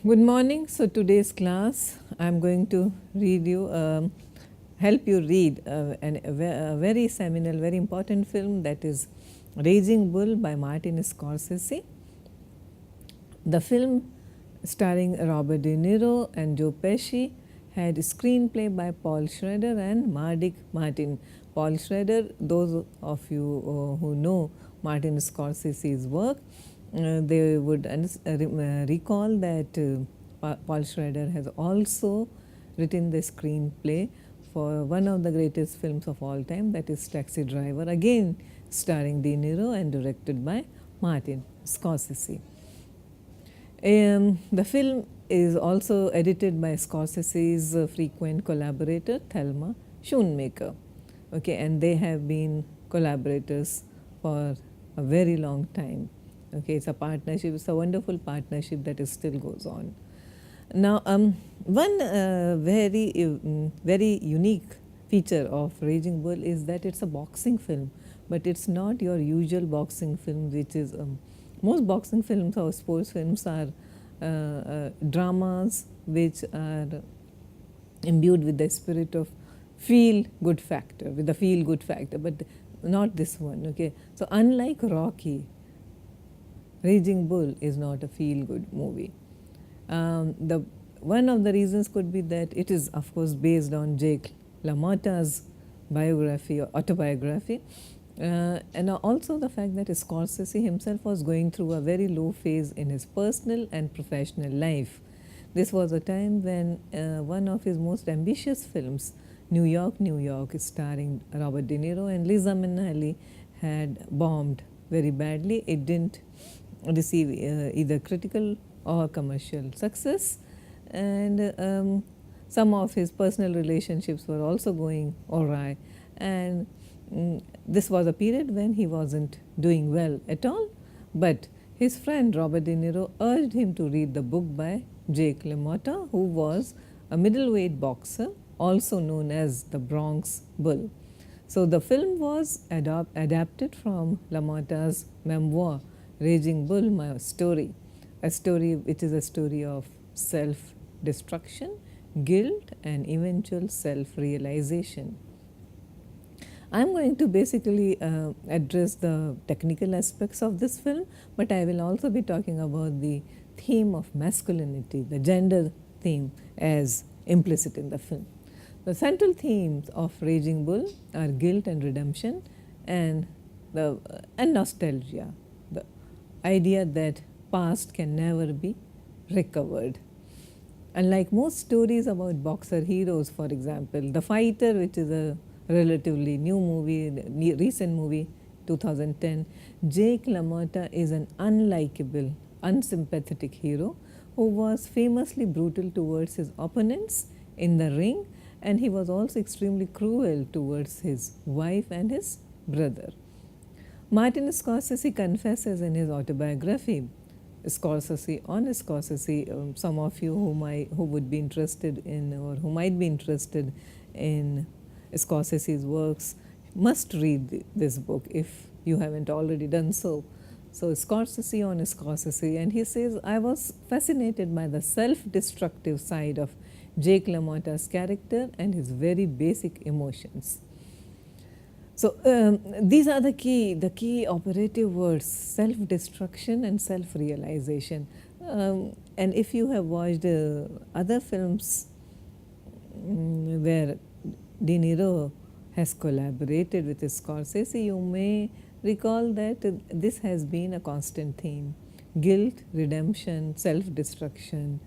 Good morning. So today's class, I'm going to help you read a very seminal, very important film, that is Raging Bull by Martin Scorsese. The film, starring Robert De Niro and Joe Pesci, had a screenplay by Paul Schrader and Mardik Martin. Paul Schrader, those of you who know Martin Scorsese's work, they would recall that Paul Schrader has also written the screenplay for one of the greatest films of all time, that is Taxi Driver, again starring De Niro and directed by Martin Scorsese. The film is also edited by Scorsese's frequent collaborator Thelma Schoonmaker. Okay, and they have been collaborators for a very long time. Okay, it's a partnership, it's a wonderful partnership that still goes on. Now, one very unique feature of Raging Bull is that it's a boxing film, but it's not your usual boxing film, which is most boxing films or sports films are dramas which are imbued with the spirit of feel-good factor, but not this one. Okay, so unlike Rocky, Raging Bull is not a feel-good movie. One of the reasons could be that it is, of course, based on Jake LaMotta's biography or autobiography, and also the fact that Scorsese himself was going through a very low phase in his personal and professional life. This was a time when one of his most ambitious films, New York, New York, starring Robert De Niro and Liza Minnelli, had bombed very badly. It didn't receive either critical or commercial success, and some of his personal relationships were also going awry, and this was a period when he wasn't doing well at all. But his friend Robert De Niro urged him to read the book by Jake LaMotta, who was a middleweight boxer, also known as the Bronx Bull. So the film was adapted from LaMotta's memoir, Raging Bull, My Story, a story which is a story of self-destruction, guilt, and eventual self-realization. I'm going to basically address the technical aspects of this film, but I will also be talking about the theme of masculinity, the gender theme, as implicit in the film. The central themes of Raging Bull are guilt and redemption, and nostalgia, the idea that past can never be recovered. Unlike most stories about boxer heroes, for example, The Fighter, which is a relatively new movie, recent movie, 2010, Jake LaMotta is an unlikable, unsympathetic hero who was famously brutal towards his opponents in the ring, and he was also extremely cruel towards his wife and his brother. Martin Scorsese confesses in his autobiography, Scorsese on Scorsese, some of you who would be interested in, or who might be interested in Scorsese's works, must read this book if you haven't already done so. So Scorsese on Scorsese, and he says, I was fascinated by the self-destructive side of Jake LaMotta's character and his very basic emotions. So these are the key operative words: self-destruction and self-realization. And if you have watched other films where De Niro has collaborated with Scorsese, you may recall that this has been a constant theme: guilt, redemption, self-destruction.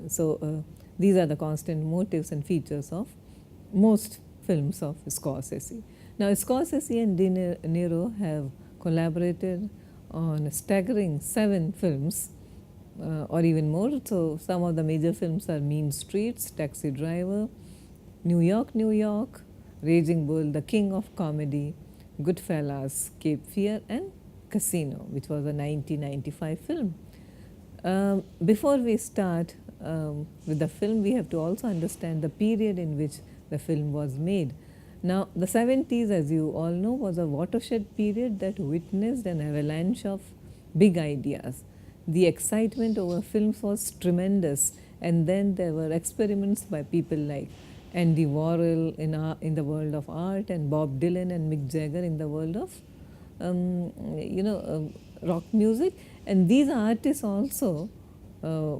So these are the constant motives and features of most films of Scorsese. Now, Scorsese and De Niro have collaborated on a staggering 7 films, or even more. So some of the major films are Mean Streets, Taxi Driver, New York, New York, Raging Bull, The King of Comedy, Goodfellas, Cape Fear, and Casino, which was a 1995 film. Before we start with the film, we have to also understand the period in which the film was made. Now, the 70s, as you all know, was a watershed period that witnessed an avalanche of big ideas. The excitement over films was tremendous, and then there were experiments by people like Andy Warhol in the world of art, and Bob Dylan and Mick Jagger in the world of rock music. And these artists also uh,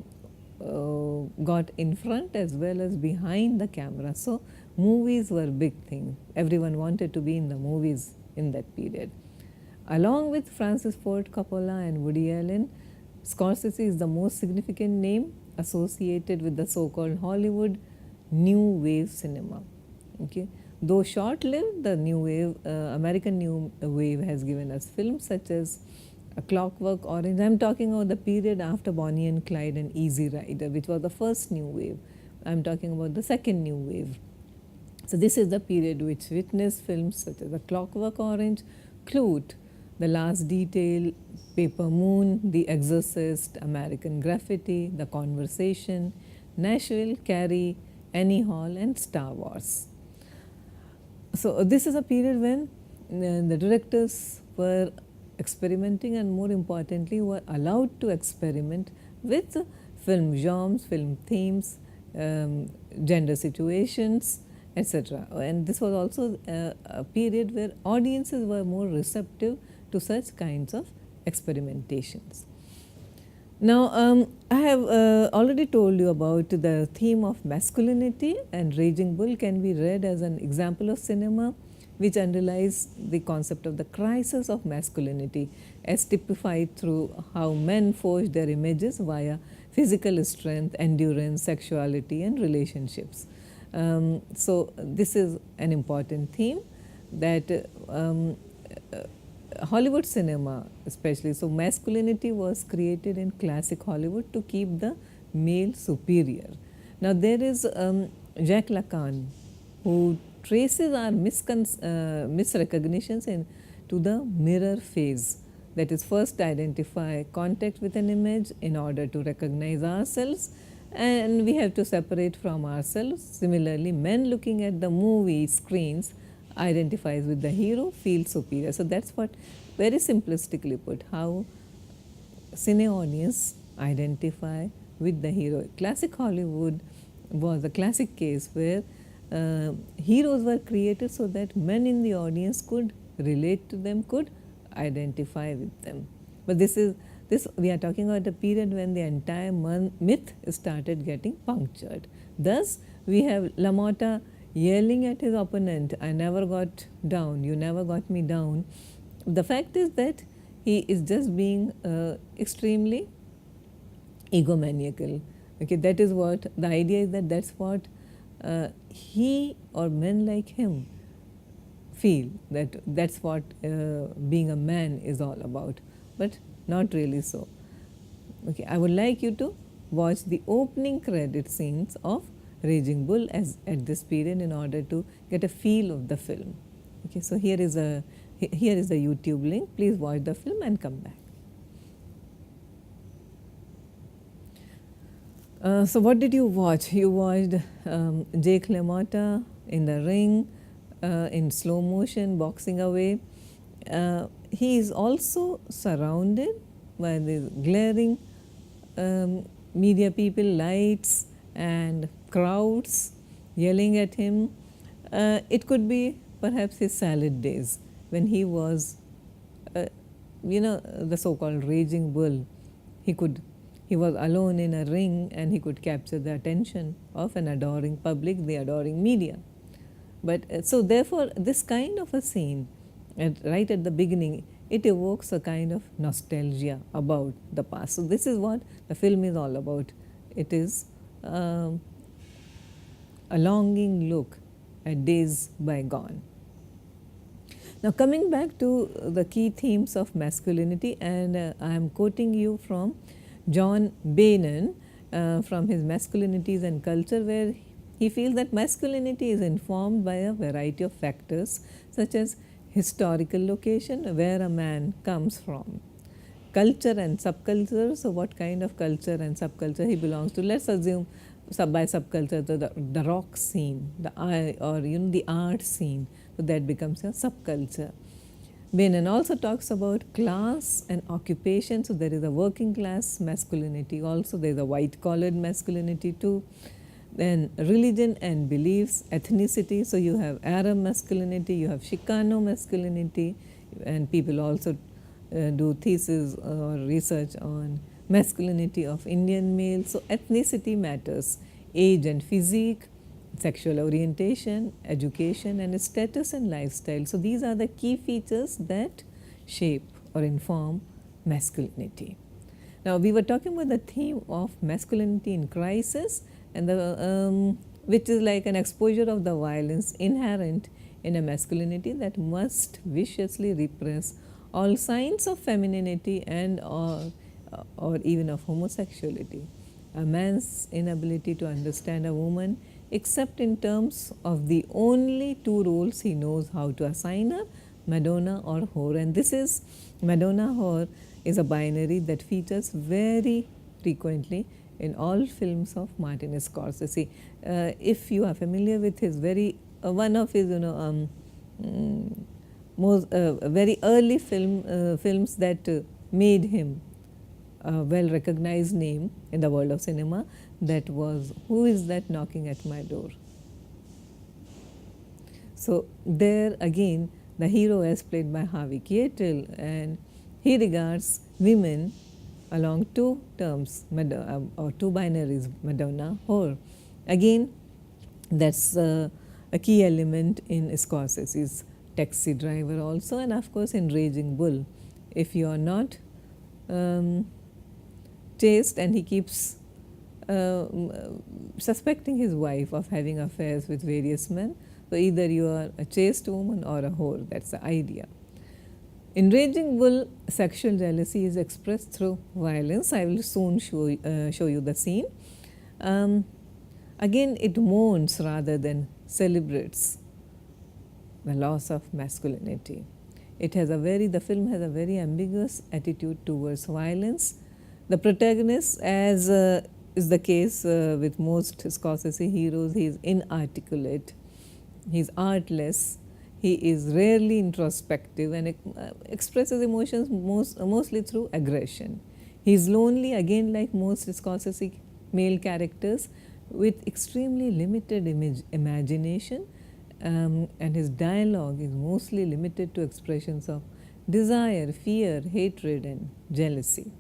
got in front as well as behind the camera. So movies were a big thing. Everyone wanted to be in the movies in that period. Along with Francis Ford Coppola and Woody Allen, Scorsese is the most significant name associated with the so-called Hollywood new wave cinema. Okay, though short-lived, the new wave, American new wave, has given us films such as A Clockwork Orange. I'm talking about the period after Bonnie and Clyde and Easy Rider, which was the first new wave. I'm talking about the second new wave. So this is the period which witnessed films such as A Clockwork Orange, Clute, The Last Detail, Paper Moon, The Exorcist, American Graffiti, The Conversation, Nashville, Carrie, Annie Hall, and Star Wars. So this is a period when the directors were experimenting, and more importantly were allowed to experiment with film genres, film themes, gender situations, etc. And this was also a period where audiences were more receptive to such kinds of experimentations. Now, I have already told you about the theme of masculinity, and Raging Bull can be read as an example of cinema which underlies the concept of the crisis of masculinity as typified through how men forge their images via physical strength, endurance, sexuality, and relationships. So, this is an important theme that Hollywood cinema especially, so masculinity was created in classic Hollywood to keep the male superior. Now there is Jacques Lacan, who traces our misrecognitions to the mirror phase. That is, first identify contact with an image in order to recognize ourselves, and we have to separate from ourselves. Similarly, men looking at the movie screens identifies with the hero, feels superior. So that's what, very simplistically put, how cine audience identify with the hero. Classic Hollywood was a classic case where heroes were created so that men in the audience could relate to them, could identify with them. But this we are talking about a period when the entire myth started getting punctured. Thus, we have LaMotta yelling at his opponent, "I never got down, you never got me down." The fact is that he is just being extremely egomaniacal. Okay, that is what the idea is, that that's what he or men like him feel, that that's what being a man is all about, but not really so. Okay, I would like you to watch the opening credit scenes of Raging Bull at this period in order to get a feel of the film. Okay, so here is the YouTube link. Please watch the film and come back. So what did you watch? You watched Jake LaMotta in the ring, in slow motion, boxing away. He is also surrounded by the glaring media people, lights, and crowds yelling at him. It could be perhaps his salad days when he was, the so-called raging bull. He was alone in a ring, and he could capture the attention of an adoring public, the adoring media. But so therefore, this kind of a scene, right at the beginning, it evokes a kind of nostalgia about the past. So this is what the film is all about. It is a longing look at days bygone. Now coming back to the key themes of masculinity, and I am quoting you from John Bainon from his Masculinities and Culture, where he feels that masculinity is informed by a variety of factors such as historical location, where a man comes from, culture and subculture. So what kind of culture and subculture he belongs to? Let's assume by subculture the rock scene, the art scene. So that becomes a subculture. Benin also talks about class and occupation. So there is a working class masculinity also, there is a white collared masculinity too. Then religion and beliefs, ethnicity. So you have Arab masculinity, you have Chicano masculinity, and people also do thesis or research on masculinity of Indian males. So ethnicity matters, age and physique, sexual orientation, education, and status and lifestyle. So these are the key features that shape or inform masculinity. Now we were talking about the theme of masculinity in crisis, and which is like an exposure of the violence inherent in a masculinity that must viciously repress all signs of femininity and or even of homosexuality. A man's inability to understand a woman except in terms of the only two roles he knows how to assign her, Madonna or whore. And this is Madonna whore is a binary that features very frequently in all films of Martin Scorsese. If you are familiar with his one of his most very early films that made him a well recognized name in the world of cinema, that was Who Is That Knocking at My Door. So there again the hero is played by Harvey Keitel, and he regards women along two terms or two binaries, Madonna, whore. Again, that's a key element in Scorsese's Taxi Driver also, and of course in Raging Bull. If you are not chaste and he keeps suspecting his wife of having affairs with various men, so either you are a chaste woman or a whore, that's the idea. In Raging Bull, sexual jealousy is expressed through violence. I will soon show you the scene. Again, it mourns rather than celebrates the loss of masculinity. The film has a very ambiguous attitude towards violence. The protagonist, as is the case with most Scorsese heroes, he is inarticulate, he is artless, he is rarely introspective and expresses emotions mostly through aggression. He is lonely, again like most Scorsese male characters, with extremely limited imagination, and his dialogue is mostly limited to expressions of desire, fear, hatred and jealousy.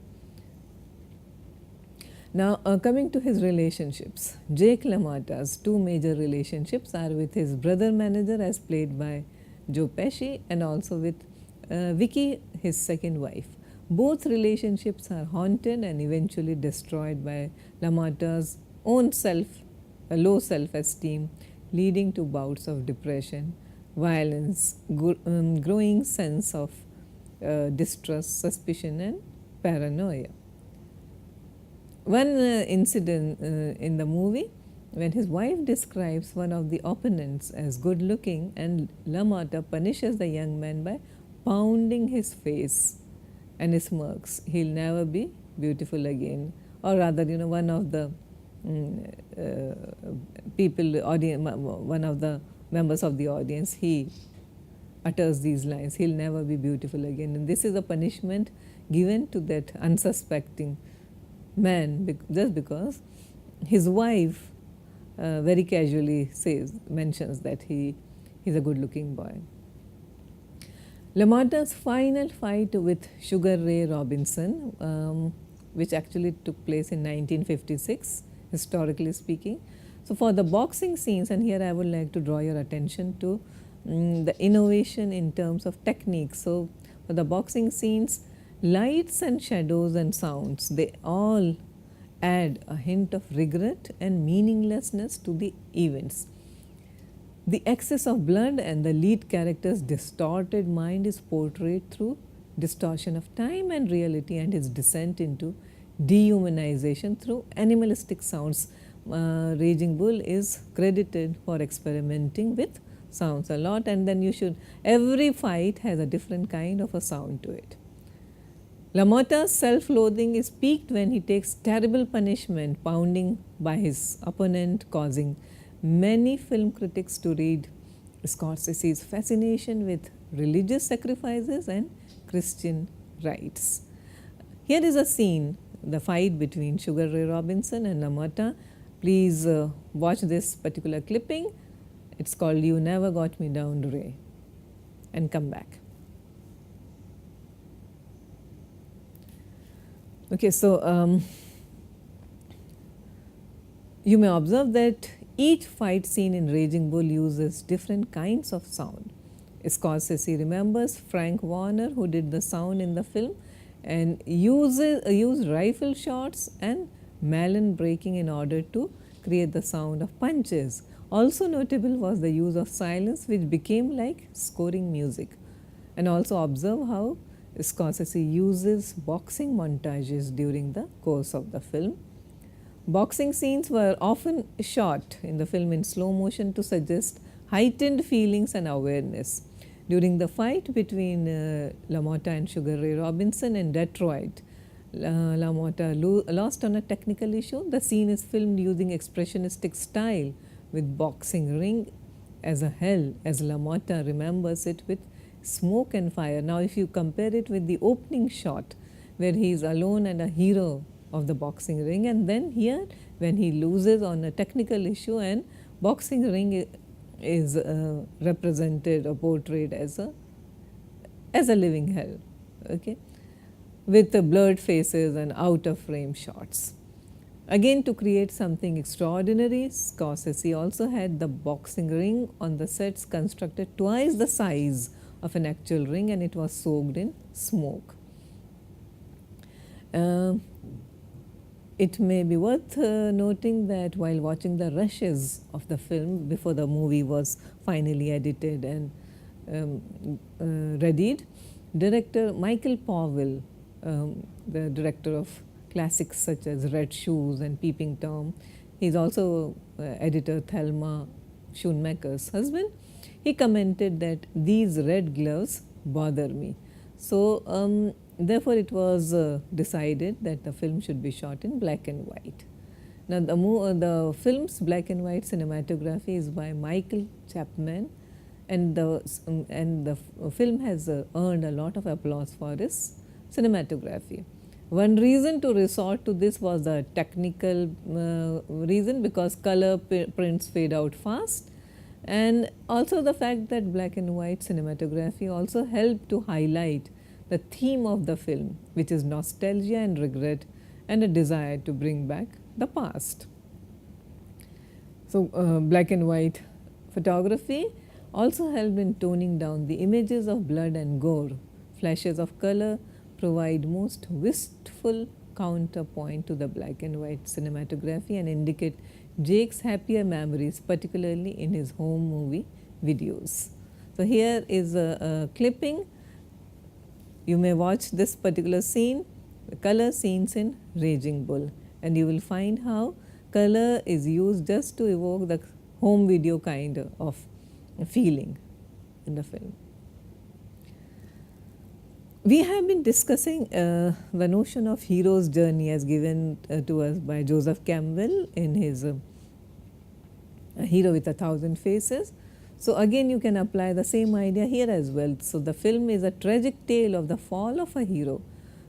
Now coming to his relationships, Jake LaMotta's two major relationships are with his brother manager, as played by Joe Pesci, and also with Vicky, his second wife. Both relationships are haunted and eventually destroyed by LaMotta's own low self-esteem, leading to bouts of depression, violence, growing sense of distrust, suspicion and paranoia. One incident in the movie, when his wife describes one of the opponents as good looking, and LaMotta punishes the young man by pounding his face and smirks, "He'll never be beautiful again." Or rather, one of the one of the members of the audience, he utters these lines, "He'll never be beautiful again." And this is a punishment given to that unsuspecting man just because his wife very casually mentions that he's a good looking boy. LaMotta's final fight with Sugar Ray Robinson, which actually took place in 1956, historically speaking. So for the boxing scenes, and here I would like to draw your attention to the innovation in terms of technique. So for the boxing scenes, lights and shadows and sounds, they all add a hint of regret and meaninglessness to the events. The excess of blood and the lead character's distorted mind is portrayed through distortion of time and reality, and his descent into dehumanization through animalistic sounds. Raging Bull is credited for experimenting with sounds a lot, and then every fight has a different kind of a sound to it. LaMotta's self-loathing is peaked when he takes terrible punishment, pounding by his opponent, causing many film critics to read Scorsese's fascination with religious sacrifices and Christian rites. Here is a scene, the fight between Sugar Ray Robinson and LaMotta. Please watch this particular clipping. It's called You Never Got Me Down, Ray, and come back. Okay, so you may observe that each fight scene in Raging Bull uses different kinds of sound. Scorsese remembers Frank Warner, who did the sound in the film, and used rifle shots and melon breaking in order to create the sound of punches. Also notable was the use of silence, which became like scoring music. And also observe how Scorsese uses boxing montages during the course of the film. Boxing scenes were often shot in the film in slow motion to suggest heightened feelings and awareness. During the fight between LaMotta and Sugar Ray Robinson in Detroit, LaMotta lost on a technical issue. The scene is filmed using expressionistic style with boxing ring as a hell, as LaMotta remembers it, with smoke and fire. Now, if you compare it with the opening shot where he is alone and a hero of the boxing ring, and then here when he loses on a technical issue and boxing ring is represented or portrayed as a living hell, okay, with the blurred faces and out of frame shots. Again, to create something extraordinary, Scorsese also had the boxing ring on the sets constructed twice the size of an actual ring, and it was soaked in smoke. It may be worth noting that while watching the rushes of the film before the movie was finally edited and readied, director Michael Powell, the director of classics such as Red Shoes and Peeping Tom, he is also editor Thelma Schoonmaker's husband, he commented that these red gloves bother me. So, therefore, it was decided that the film should be shot in black and white. Now, the film's black and white cinematography is by Michael Chapman, and the film has earned a lot of applause for its cinematography. One reason to resort to this was the technical reason, because color prints fade out fast, and also the fact that black and white cinematography also helped to highlight the theme of the film, which is nostalgia and regret and a desire to bring back the past. So, black and white photography also helped in toning down the images of blood and gore. Flashes of color provide most wistful counterpoint to the black and white cinematography and indicate Jake's happier memories, particularly in his home movie videos. So, here is a clipping. You may watch this particular scene, the color scenes in Raging Bull, and you will find how color is used just to evoke the home video kind of feeling in the film. We have been discussing the notion of hero's journey as given to us by Joseph Campbell in his A Hero with a Thousand Faces. So, again you can apply the same idea here as well. So, the film is a tragic tale of the fall of a hero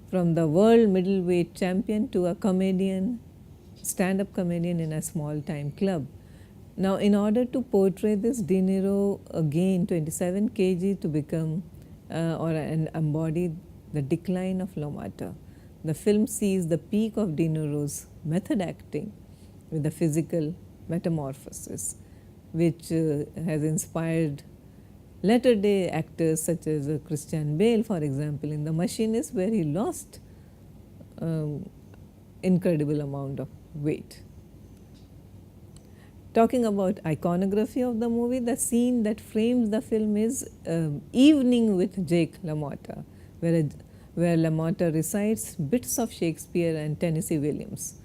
from the world middleweight champion to a comedian, stand-up comedian in a small-time club. Now, in order to portray this, De Niro gained 27 kg to become and embody the decline of LaMotta. The film sees the peak of De Niro's method acting with the physical metamorphosis, which has inspired latter-day actors such as Christian Bale, for example, in The Machinist, where he lost incredible amount of weight. Talking about iconography of the movie, the scene that frames the film is Evening with Jake LaMotta, where LaMotta recites bits of Shakespeare and Tennessee Williams.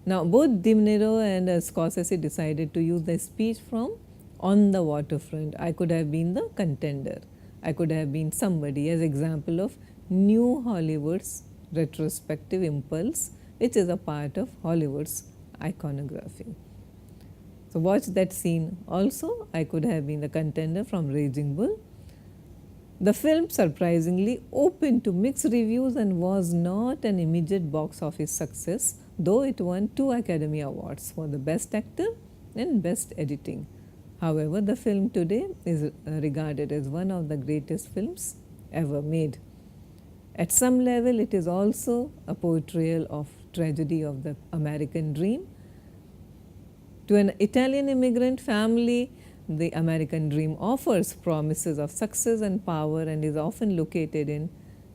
Now, both De Niro and Scorsese decided to use the speech from On the Waterfront. I could have been the contender. I could have been somebody, as example of new Hollywood's retrospective impulse, which is a part of Hollywood's iconography. So watch that scene. Also, I could have been the contender from Raging Bull. The film surprisingly opened to mixed reviews and was not an immediate box office success, though it won 2 Academy Awards for the Best Actor and Best Editing. However, the film today is regarded as one of the greatest films ever made. At some level, it is also a portrayal of tragedy of the American dream. To an Italian immigrant family, the American dream offers promises of success and power and is often located in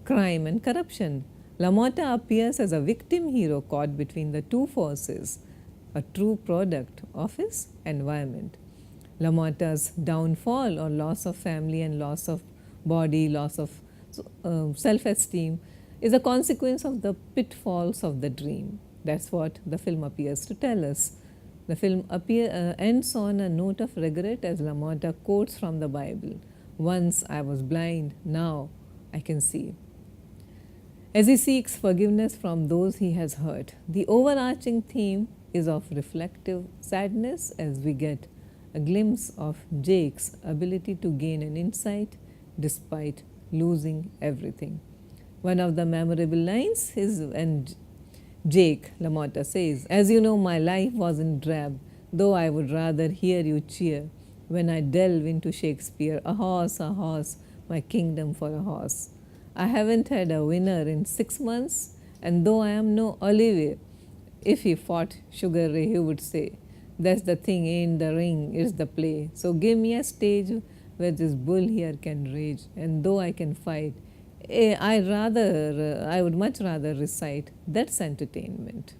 crime and corruption. LaMotta appears as a victim hero caught between the two forces, a true product of his environment. LaMotta's downfall or loss of family and loss of body, loss of self-esteem is a consequence of the pitfalls of the dream. That's what the film appears to tell us. The film ends on a note of regret as LaMotta quotes from the Bible, "Once I was blind, now I can see." As he seeks forgiveness from those he has hurt, the overarching theme is of reflective sadness as we get a glimpse of Jake's ability to gain an insight despite losing everything. One of the memorable lines is when Jake, LaMotta says, "As you know, my life wasn't drab, though I would rather hear you cheer when I delve into Shakespeare, a horse, my kingdom for a horse. I haven't had a winner in 6 months, and though I am no Olivier, if he fought Sugar Ray, he would say, that's the thing, ain't the ring, it's the play. So give me a stage where this bull here can rage, and though I can fight, I would much rather recite. That's entertainment."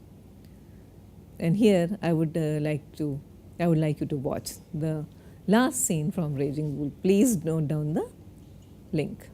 And here I would like you to watch the last scene from Raging Bull. Please note down the link.